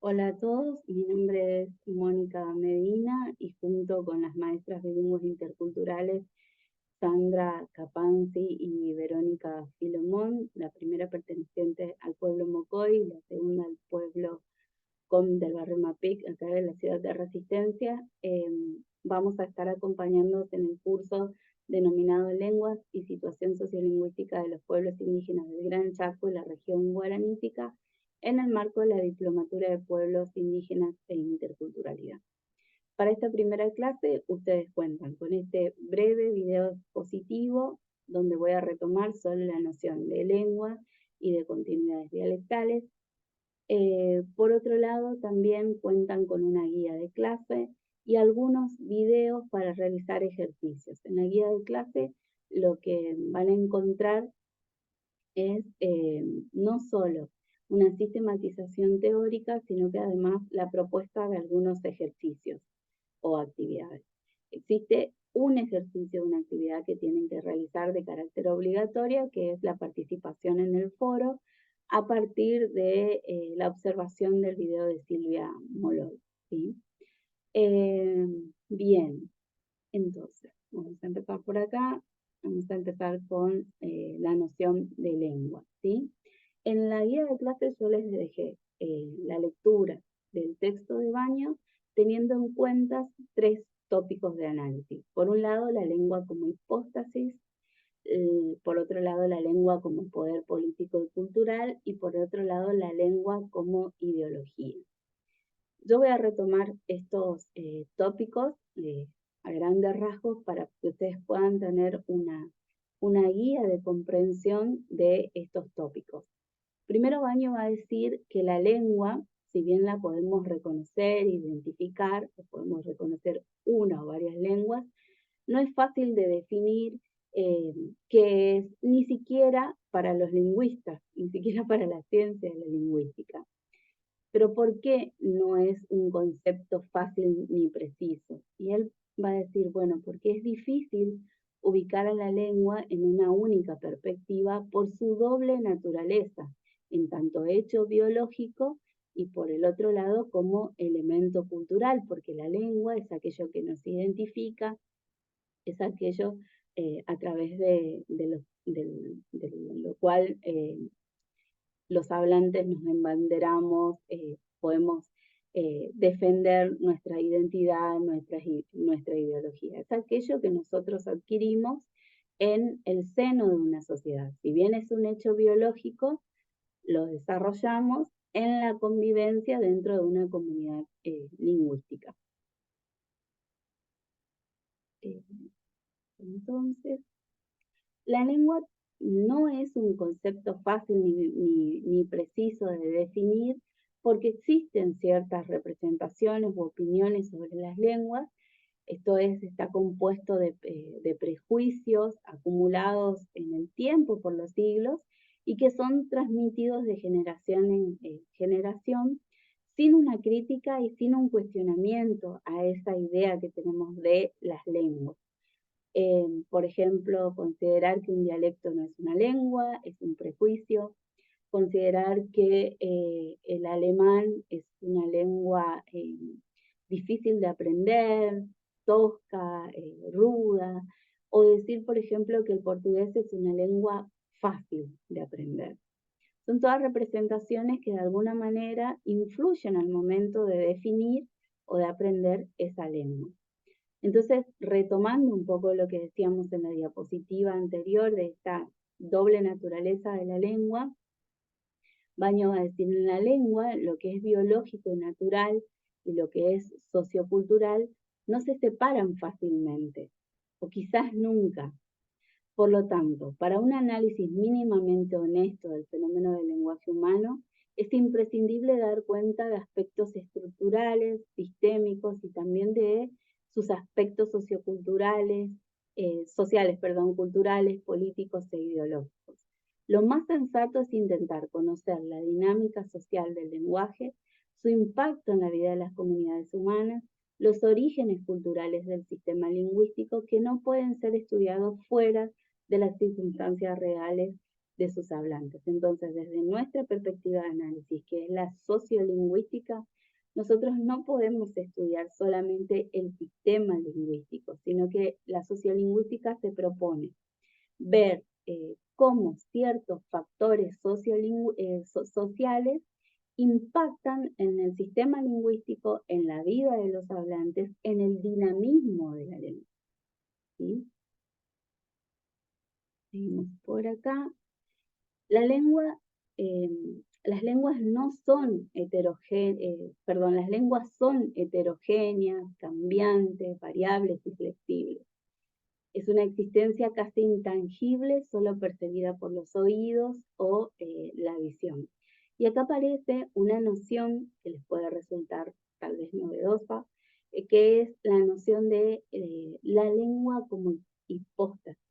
Hola a todos, mi nombre es Mónica Medina y junto con las maestras bilingües interculturales Sandra Capanzi y Verónica Filomón, la primera perteneciente al pueblo Mocoy, la segunda al pueblo Com del barrio Mapic, acá de la ciudad de Resistencia, vamos a estar acompañándonos en el curso denominado Lenguas y Situación Sociolingüística de los Pueblos Indígenas del Gran Chaco y la región guaranítica, en el marco de la Diplomatura de Pueblos Indígenas e Interculturalidad. Para esta primera clase, ustedes cuentan con este breve video expositivo, donde voy a retomar solo la noción de lengua y de continuidades dialectales. Por otro lado, también cuentan con una guía de clase y algunos videos para realizar ejercicios. En la guía de clase lo que van a encontrar es no solo una sistematización teórica, sino que además la propuesta de algunos ejercicios o actividades. Existe un ejercicio, una actividad que tienen que realizar de carácter obligatoria, que es la participación en el foro, a partir de la observación del video de Silvia Molol, ¿sí? Bien, entonces, vamos a empezar por acá. Vamos a empezar con la noción de lengua, ¿sí? En la guía de clases yo les dejé la lectura del texto de Baño teniendo en cuenta tres tópicos de análisis. Por un lado, la lengua como hipóstasis, por otro lado, la lengua como poder político y cultural, y por otro lado, la lengua como ideología. Yo voy a retomar estos tópicos a grandes rasgos para que ustedes puedan tener una guía de comprensión de estos tópicos. Primero Baño va a decir que la lengua, si bien la podemos reconocer, identificar, o podemos reconocer una o varias lenguas, no es fácil de definir qué es, ni siquiera para los lingüistas, ni siquiera para la ciencia de la lingüística. Pero ¿por qué no es un concepto fácil ni preciso? Y él va a decir, bueno, porque es difícil ubicar a la lengua en una única perspectiva por su doble naturaleza, en tanto hecho biológico y por el otro lado como elemento cultural, porque la lengua es aquello que nos identifica, es aquello a través de lo cual los hablantes nos embanderamos, podemos defender nuestra identidad, nuestra ideología. Es aquello que nosotros adquirimos en el seno de una sociedad. Si bien es un hecho biológico, lo desarrollamos en la convivencia dentro de una comunidad lingüística. Entonces, la lengua no es un concepto fácil ni preciso de definir porque existen ciertas representaciones u opiniones sobre las lenguas. Esto está compuesto de prejuicios acumulados en el tiempo por los siglos y que son transmitidos de generación en generación sin una crítica y sin un cuestionamiento a esa idea que tenemos de las lenguas. Por ejemplo, considerar que un dialecto no es una lengua, es un prejuicio. Considerar que el alemán es una lengua difícil de aprender, tosca, ruda. O decir, por ejemplo, que el portugués es una lengua fácil de aprender. Son todas representaciones que de alguna manera influyen al momento de definir o de aprender esa lengua. Entonces, retomando un poco lo que decíamos en la diapositiva anterior de esta doble naturaleza de la lengua, Baño va a decir en la lengua lo que es biológico y natural y lo que es sociocultural no se separan fácilmente, o quizás nunca. Por lo tanto, para un análisis mínimamente honesto del fenómeno del lenguaje humano, es imprescindible dar cuenta de aspectos estructurales, sistémicos y también de sus aspectos socioculturales, culturales, políticos e ideológicos. Lo más sensato es intentar conocer la dinámica social del lenguaje, su impacto en la vida de las comunidades humanas, los orígenes culturales del sistema lingüístico que no pueden ser estudiados fuera de las circunstancias reales de sus hablantes. Entonces, desde nuestra perspectiva de análisis, que es la sociolingüística, nosotros no podemos estudiar solamente el sistema lingüístico, sino que la sociolingüística se propone ver cómo ciertos factores sociales impactan en el sistema lingüístico, en la vida de los hablantes, en el dinamismo de la lengua. ¿Sí? Seguimos por acá. La lengua, las lenguas no son las lenguas son heterogéneas, cambiantes, variables y flexibles. Es una existencia casi intangible, solo percibida por los oídos o la visión. Y acá aparece una noción que les puede resultar tal vez novedosa, que es la noción de la lengua como hipóstasis.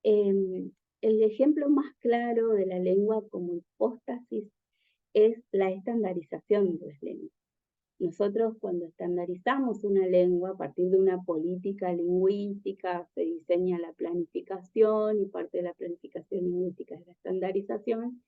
El ejemplo más claro de la lengua como hipóstasis es la estandarización de las lenguas. Nosotros cuando estandarizamos una lengua a partir de una política lingüística, se diseña la planificación y parte de la planificación lingüística es la estandarización,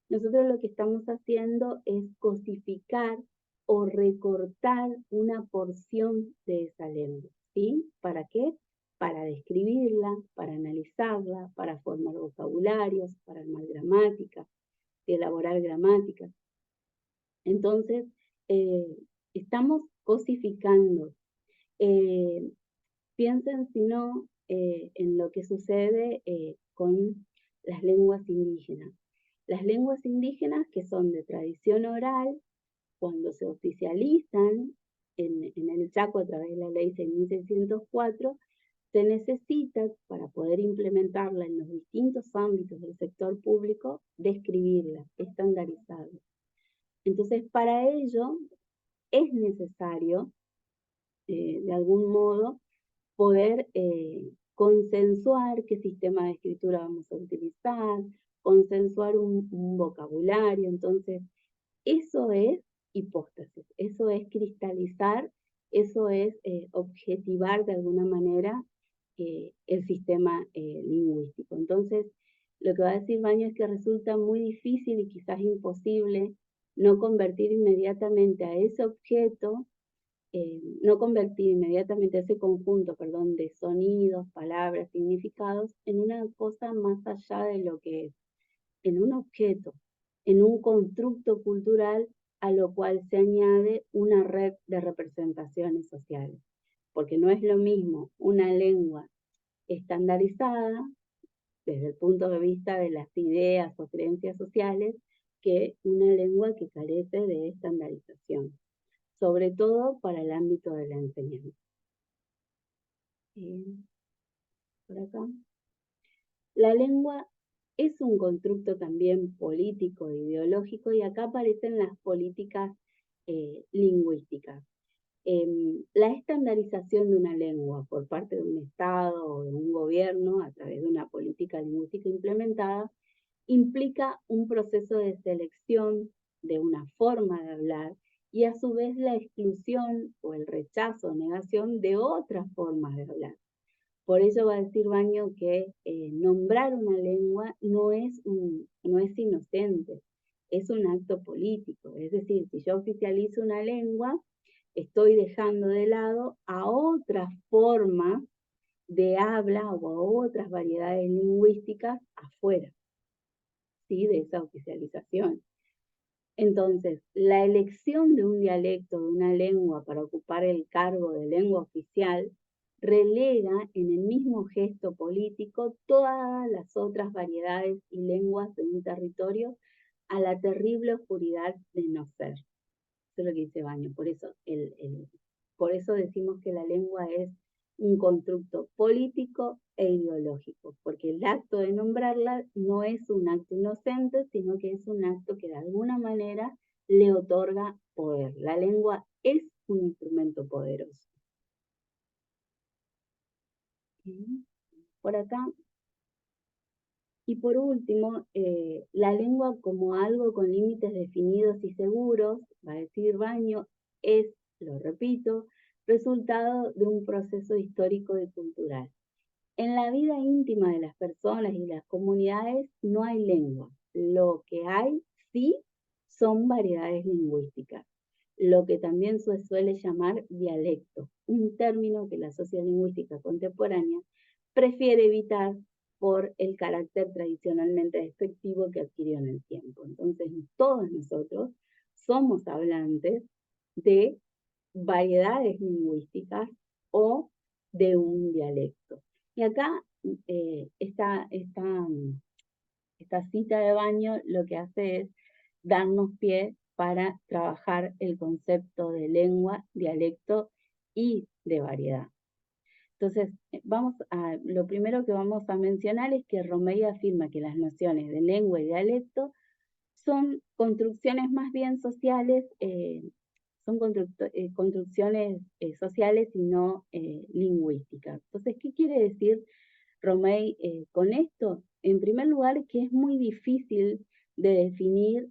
nosotros lo que estamos haciendo es cosificar o recortar una porción de esa lengua, ¿sí? ¿Para qué? Para describirla, para analizarla, para formar vocabularios, para armar gramática, elaborar gramática. Entonces, estamos cosificando. Piensen, si no, en lo que sucede con las lenguas indígenas. Las lenguas indígenas que son de tradición oral, cuando se oficializan en el Chaco a través de la ley 6604, se necesita, para poder implementarla en los distintos ámbitos del sector público, describirla, estandarizarla. Entonces, para ello es necesario, de algún modo, poder consensuar qué sistema de escritura vamos a utilizar, consensuar un vocabulario. Entonces, eso es hipóstasis, eso es cristalizar, eso es objetivar de alguna manera el sistema lingüístico. Entonces, lo que va a decir Baño es que resulta muy difícil y quizás imposible no convertir inmediatamente a ese objeto, no convertir inmediatamente ese conjunto, de sonidos, palabras, significados, en una cosa más allá de lo que es, en un objeto, en un constructo cultural a lo cual se añade una red de representaciones sociales. Porque no es lo mismo una lengua estandarizada desde el punto de vista de las ideas o creencias sociales que una lengua que carece de estandarización, sobre todo para el ámbito de la enseñanza. Por acá. La lengua es un constructo también político e ideológico y acá aparecen las políticas lingüísticas. La estandarización de una lengua por parte de un Estado o de un gobierno a través de una política lingüística implementada implica un proceso de selección de una forma de hablar y a su vez la exclusión o el rechazo o negación de otras formas de hablar. Por eso va a decir Baño que nombrar una lengua no es inocente, es un acto político. Es decir, si yo oficializo una lengua, estoy dejando de lado a otras formas de habla o a otras variedades lingüísticas afuera, ¿sí? De esa oficialización. Entonces, la elección de un dialecto, de una lengua para ocupar el cargo de lengua oficial, relega en el mismo gesto político todas las otras variedades y lenguas de un territorio a la terrible oscuridad de no ser. Eso es lo que dice Baño. Por eso decimos que la lengua es un constructo político e ideológico, porque el acto de nombrarla no es un acto inocente, sino que es un acto que de alguna manera le otorga poder. La lengua es un instrumento poderoso. Por acá. Y por último, la lengua como algo con límites definidos y seguros, va a decir Baño, es, lo repito, resultado de un proceso histórico y cultural. En la vida íntima de las personas y las comunidades no hay lengua. Lo que hay, sí, son variedades lingüísticas, lo que también se suele llamar dialecto, un término que la sociolingüística contemporánea prefiere evitar por el carácter tradicionalmente despectivo que adquirió en el tiempo. Entonces, todos nosotros somos hablantes de variedades lingüísticas o de un dialecto. Y acá esta cita de Baño lo que hace es darnos pie para trabajar el concepto de lengua, dialecto y de variedad. Entonces, lo primero que vamos a mencionar es que Romei afirma que las nociones de lengua y dialecto son construcciones más bien sociales, son construcciones sociales y no lingüísticas. Entonces, ¿qué quiere decir Romei con esto? En primer lugar, que es muy difícil de definir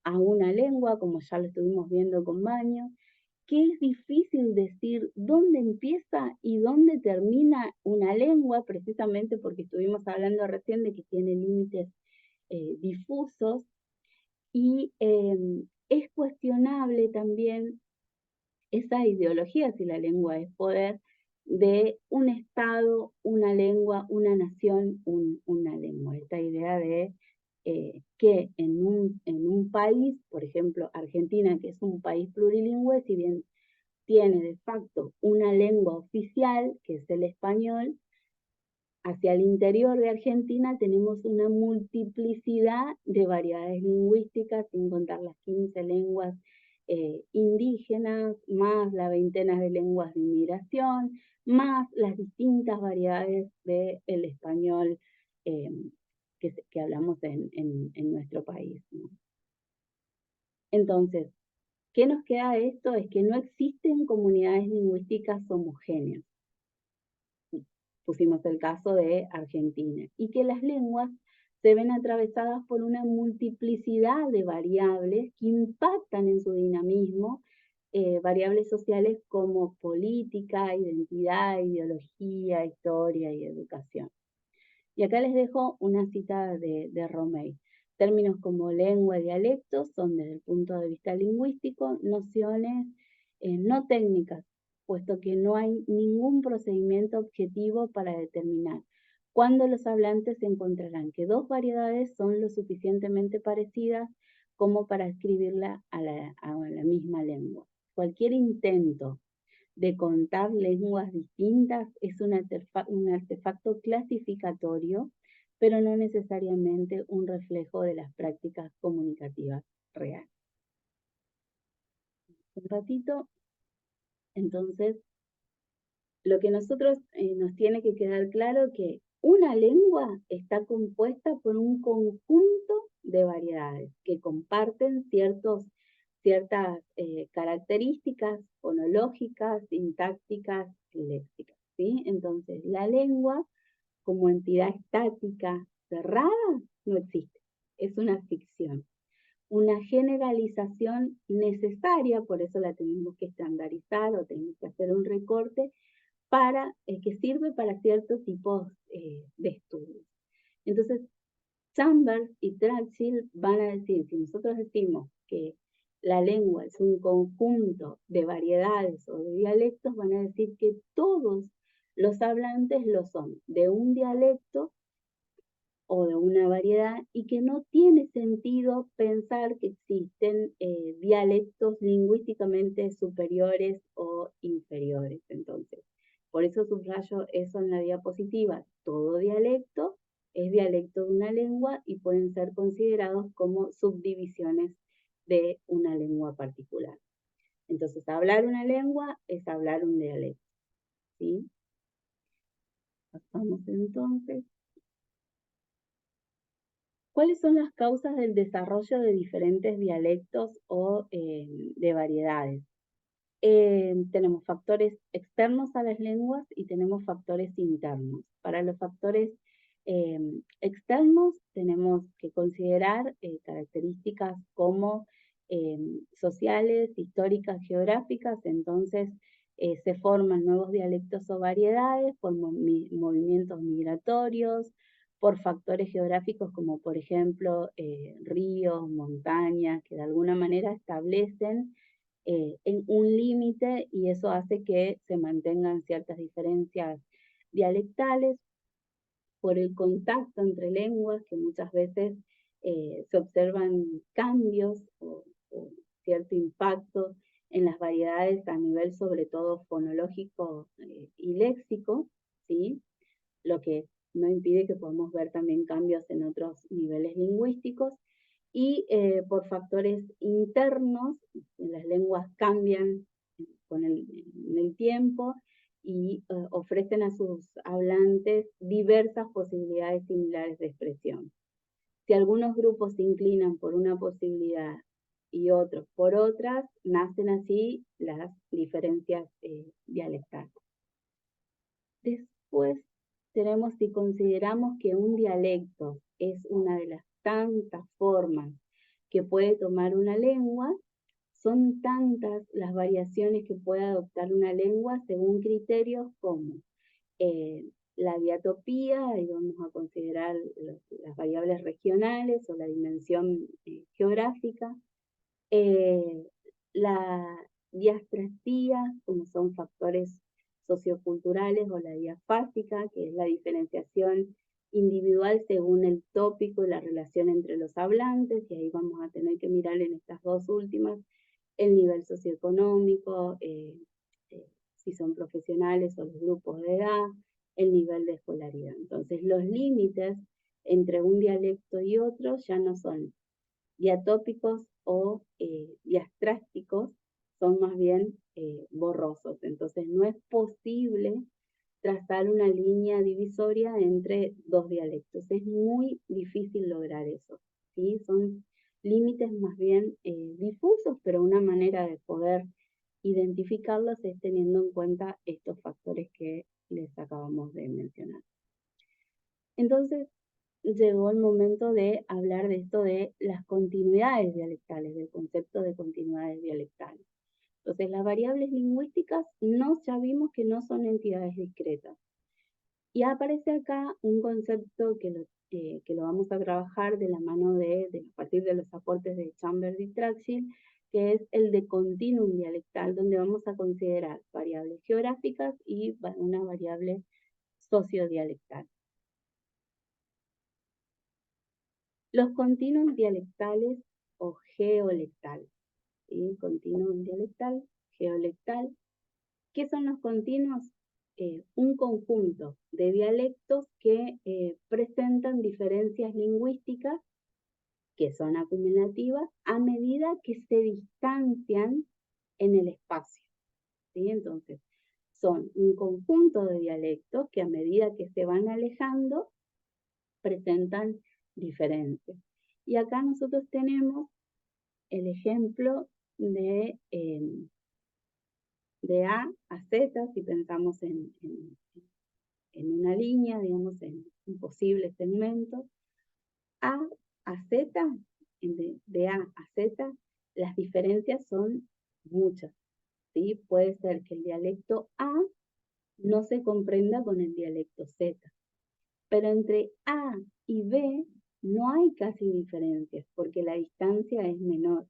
a una lengua, como ya lo estuvimos viendo con Baño, que es difícil decir dónde empieza y dónde termina una lengua, precisamente porque estuvimos hablando recién de que tiene límites difusos, y es cuestionable también esa ideología, si la lengua es poder, de un Estado, una lengua, una nación, una lengua. Esta idea de que en un país, por ejemplo, Argentina, que es un país plurilingüe, si bien tiene de facto una lengua oficial, que es el español, hacia el interior de Argentina tenemos una multiplicidad de variedades lingüísticas, sin contar las 15 lenguas indígenas, más la veintena de lenguas de inmigración, más las distintas variedades del español que hablamos en nuestro país, ¿no? Entonces, ¿qué nos queda de esto? Es que no existen comunidades lingüísticas homogéneas. Pusimos el caso de Argentina, y que las lenguas se ven atravesadas por una multiplicidad de variables que impactan en su dinamismo, variables sociales como política, identidad, ideología, historia y educación. Y acá les dejo una cita de Romei. Términos como lengua y dialecto son, desde el punto de vista lingüístico, nociones no técnicas, puesto que no hay ningún procedimiento objetivo para determinar cuándo los hablantes encontrarán que dos variedades son lo suficientemente parecidas como para escribirla a la misma lengua. Cualquier intento de contar lenguas distintas es un artefacto clasificatorio, pero no necesariamente un reflejo de las prácticas comunicativas reales. Un ratito, entonces, lo que nosotros nos tiene que quedar claro que una lengua está compuesta por un conjunto de variedades que comparten ciertas características fonológicas, sintácticas y léxicas, ¿sí? Entonces, la lengua como entidad estática, cerrada, no existe. Es una ficción. Una generalización necesaria, por eso la tenemos que estandarizar o tenemos que hacer un recorte, que sirve para ciertos tipos de estudios. Entonces, Chambers y Trachil van a decir, si nosotros decimos que la lengua es un conjunto de variedades o de dialectos, van a decir que todos los hablantes lo son de un dialecto o de una variedad, y que no tiene sentido pensar que existen dialectos lingüísticamente superiores o inferiores. Entonces, por eso subrayo eso en la diapositiva. Todo dialecto es dialecto de una lengua y pueden ser considerados como subdivisiones de una lengua particular. Entonces, hablar una lengua es hablar un dialecto, ¿sí? Pasamos entonces. ¿Cuáles son las causas del desarrollo de diferentes dialectos o de variedades? Tenemos factores externos a las lenguas y tenemos factores internos. Para los factores externos tenemos que considerar características como sociales, históricas, geográficas. Entonces, se forman nuevos dialectos o variedades por movimientos migratorios, por factores geográficos como por ejemplo ríos, montañas, que de alguna manera establecen en un límite y eso hace que se mantengan ciertas diferencias dialectales, por el contacto entre lenguas, que muchas veces se observan cambios o cierto impacto en las variedades a nivel sobre todo fonológico y léxico, ¿sí? Lo que no impide que podamos ver también cambios en otros niveles lingüísticos, y por factores internos, las lenguas cambian con en el tiempo y ofrecen a sus hablantes diversas posibilidades similares de expresión. Si algunos grupos se inclinan por una posibilidad y otros por otras, nacen así las diferencias dialectales. Después tenemos, si consideramos que un dialecto es una de las tantas formas que puede tomar una lengua, son tantas las variaciones que puede adoptar una lengua según criterios como la diatopía, y vamos a considerar las variables regionales o la dimensión geográfica, la diastrastía, como son factores socioculturales, o la diafásica, que es la diferenciación individual según el tópico y la relación entre los hablantes, y ahí vamos a tener que mirar en estas dos últimas el nivel socioeconómico, si son profesionales o los grupos de edad, el nivel de escolaridad. Entonces, los límites entre un dialecto y otro ya no son diatópicos o diastrásticos, son más bien borrosos. Entonces, no es posible trazar una línea divisoria entre dos dialectos. Es muy difícil lograr eso, ¿sí? Son límites más bien difusos, pero una manera de poder identificarlos es teniendo en cuenta estos factores que les acabamos de mencionar. Entonces, llegó el momento de hablar de esto de las continuidades dialectales, del concepto de continuidades dialectales. Entonces, las variables lingüísticas ya vimos que no son entidades discretas. Y aparece acá un concepto que lo vamos a trabajar de la mano a partir de los aportes de Chambers y Trachil, que es el de continuum dialectal, donde vamos a considerar variables geográficas y una variable sociodialectal. Los continuums dialectales o geolectales, ¿sí? Continuum dialectal, geolectal. ¿Qué son los continuos? Un conjunto de dialectos que presentan diferencias lingüísticas que son acumulativas a medida que se distancian en el espacio, ¿sí? Entonces, son un conjunto de dialectos que a medida que se van alejando presentan diferencias. Y acá nosotros tenemos el ejemplo de A a Z, si pensamos en una línea, digamos, en un posible segmento. A a Z, de A a Z, las diferencias son muchas, ¿sí? Puede ser que el dialecto A no se comprenda con el dialecto Z, pero entre A y B no hay casi diferencias porque la distancia es menor.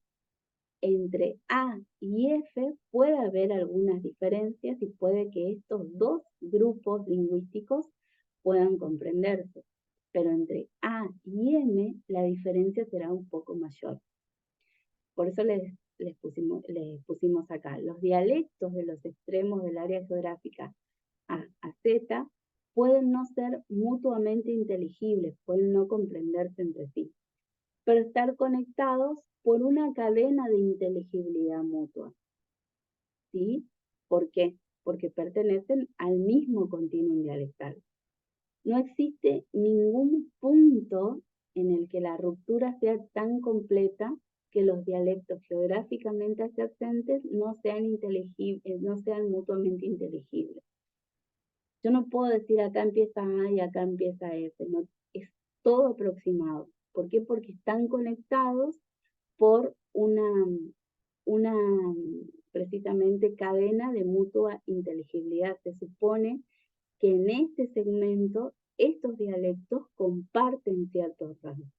Entre A y F puede haber algunas diferencias y puede que estos dos grupos lingüísticos puedan comprenderse, pero entre A y M la diferencia será un poco mayor. Por eso les pusimos acá. Los dialectos de los extremos del área geográfica A a Z pueden no ser mutuamente inteligibles, pueden no comprenderse entre sí, pero estar conectados por una cadena de inteligibilidad mutua. ¿Sí? ¿Por qué? Porque pertenecen al mismo continuum dialectal. No existe ningún punto en el que la ruptura sea tan completa que los dialectos geográficamente adyacentes no sean mutuamente inteligibles. Yo no puedo decir acá empieza A y acá empieza F, no, es todo aproximado. ¿Por qué? Porque están conectados por una precisamente cadena de mutua inteligibilidad. Se supone que en este segmento estos dialectos comparten ciertos rasgos.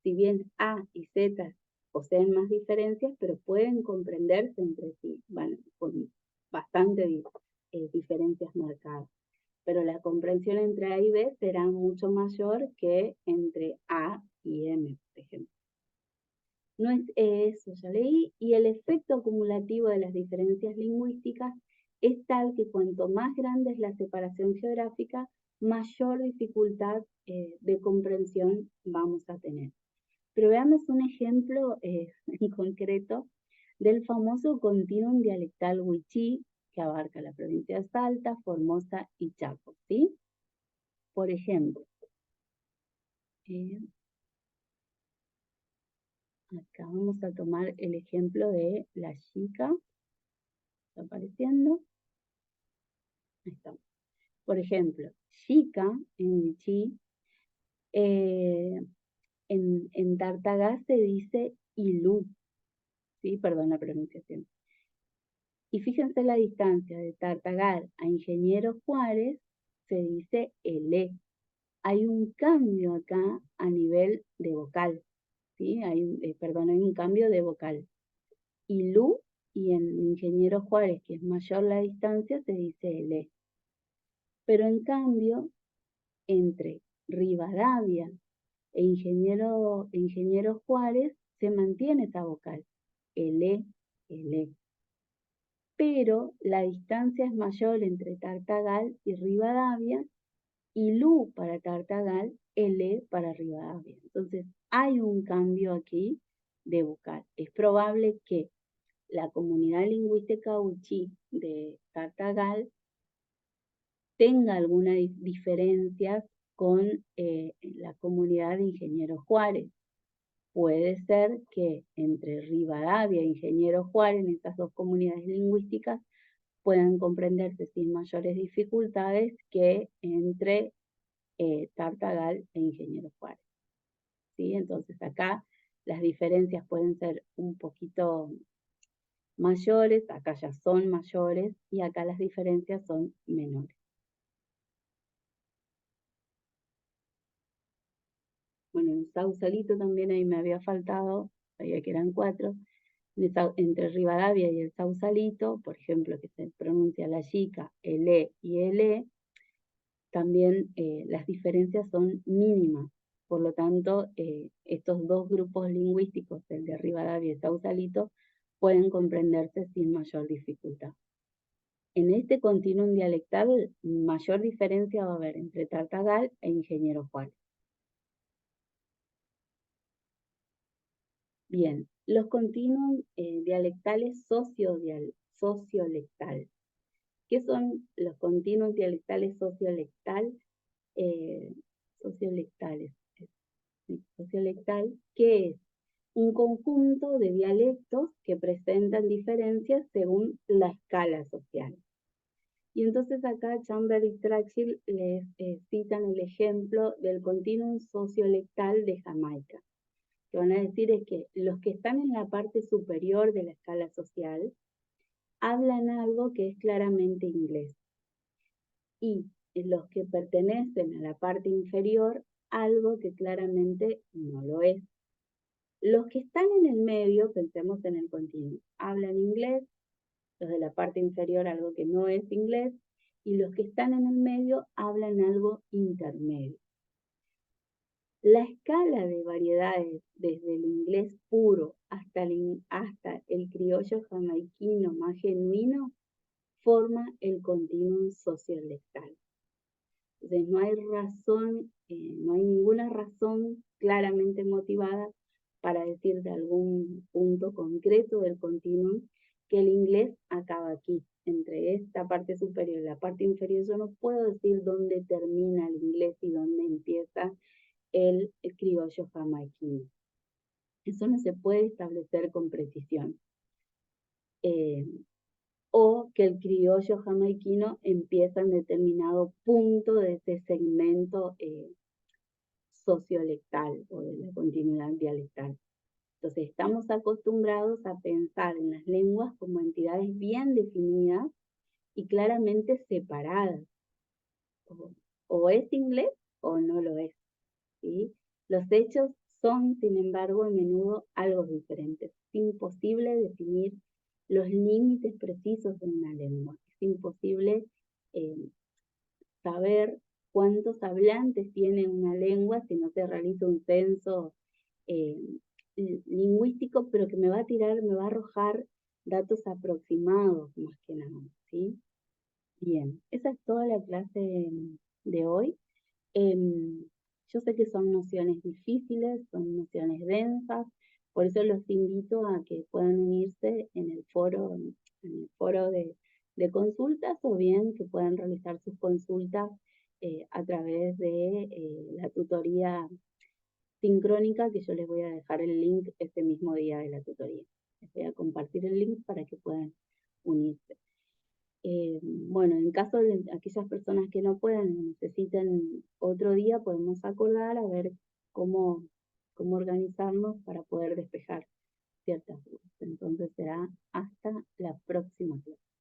Si bien A y Z poseen más diferencias, pero pueden comprenderse entre sí, con bastante diferencias marcadas. Pero la comprensión entre A y B será mucho mayor que entre A y M, por ejemplo. No es eso, ya leí, y el efecto acumulativo de las diferencias lingüísticas es tal que cuanto más grande es la separación geográfica, mayor dificultad de comprensión vamos a tener. Pero veamos un ejemplo en concreto del famoso continuum dialectal wichí, que abarca la provincia de Salta, Formosa y Chaco, ¿sí? Por ejemplo, acá vamos a tomar el ejemplo de la chica, está apareciendo, ahí está. Por ejemplo, chica en wichí, en Tartagal se dice ilú, ¿sí? Perdón la pronunciación. Y fíjense la distancia de Tartagal a Ingeniero Juárez, se dice elé. Hay un cambio acá a nivel de vocal, ¿sí? Hay un cambio de vocal. Ilú, y en Ingeniero Juárez, que es mayor la distancia, se dice elé. Pero en cambio, entre Rivadavia e Ingeniero Juárez, se mantiene esa vocal, elé, elé. Pero la distancia es mayor entre Tartagal y Rivadavia, y Lu para Tartagal, L para Rivadavia. Entonces, hay un cambio aquí de vocal. Es probable que la comunidad lingüística wichí de Tartagal tenga algunas diferencias con la comunidad de Ingeniero Juárez. Puede ser que entre Rivadavia e Ingeniero Juárez, en estas dos comunidades lingüísticas, puedan comprenderse sin mayores dificultades que entre Tartagal e Ingeniero Juárez. ¿Sí? Entonces acá las diferencias pueden ser un poquito mayores, acá ya son mayores, y acá las diferencias son menores. Bueno, en Sausalito también ahí me había faltado, sabía que eran 4, entre Rivadavia y el Sausalito, por ejemplo, que se pronuncia la chica, el E y el E, también las diferencias son mínimas. Por lo tanto, estos dos grupos lingüísticos, el de Rivadavia y Sausalito, pueden comprenderse sin mayor dificultad. En este continuum dialectal, mayor diferencia va a haber entre Tartagal e Ingeniero Juárez. Bien, los continuum dialectales sociolectal. ¿Qué son los continuos dialectales sociolectal? Sociolectales. Sociolectal, que es un conjunto de dialectos que presentan diferencias según la escala social. Y entonces acá Chambers y Trachil les citan el ejemplo del continuum sociolectal de Jamaica. Lo que van a decir es que los que están en la parte superior de la escala social hablan algo que es claramente inglés, y los que pertenecen a la parte inferior, algo que claramente no lo es. Los que están en el medio, pensemos en el continuo, hablan inglés, los de la parte inferior algo que no es inglés, y los que están en el medio hablan algo intermedio. La escala de variedades, desde el inglés puro hasta el criollo jamaiquino más genuino, forma el continuum sociolectal. Entonces no hay razón, no hay ninguna razón claramente motivada para decir de algún punto concreto del continuum que el inglés acaba aquí, entre esta parte superior y la parte inferior. Yo no puedo decir dónde termina el inglés y dónde empieza el criollo jamaiquino. Eso no se puede establecer con precisión. O que el criollo jamaiquino empieza en determinado punto de ese segmento sociolectal o de la continuidad dialectal. Entonces, estamos acostumbrados a pensar en las lenguas como entidades bien definidas y claramente separadas. O es inglés o no lo es, ¿sí? Los hechos son, sin embargo, a menudo algo diferentes. Es imposible definir los límites precisos de una lengua. Es imposible eh, saber cuántos hablantes tiene una lengua si no se realiza un censo eh, lingüístico, pero que me va a arrojar datos aproximados más que nada, ¿sí? Bien, esa es toda la clase de hoy. Yo sé que son nociones difíciles, son nociones densas, por eso los invito a que puedan unirse en el foro de consultas o bien que puedan realizar sus consultas a través de la tutoría sincrónica, que yo les voy a dejar el link ese mismo día de la tutoría. Les voy a compartir el link para que puedan unirse. Bueno, en caso de aquellas personas que no puedan, necesiten otro día, podemos acordar a ver cómo, cómo organizarnos para poder despejar ciertas dudas. Entonces será hasta la próxima clase.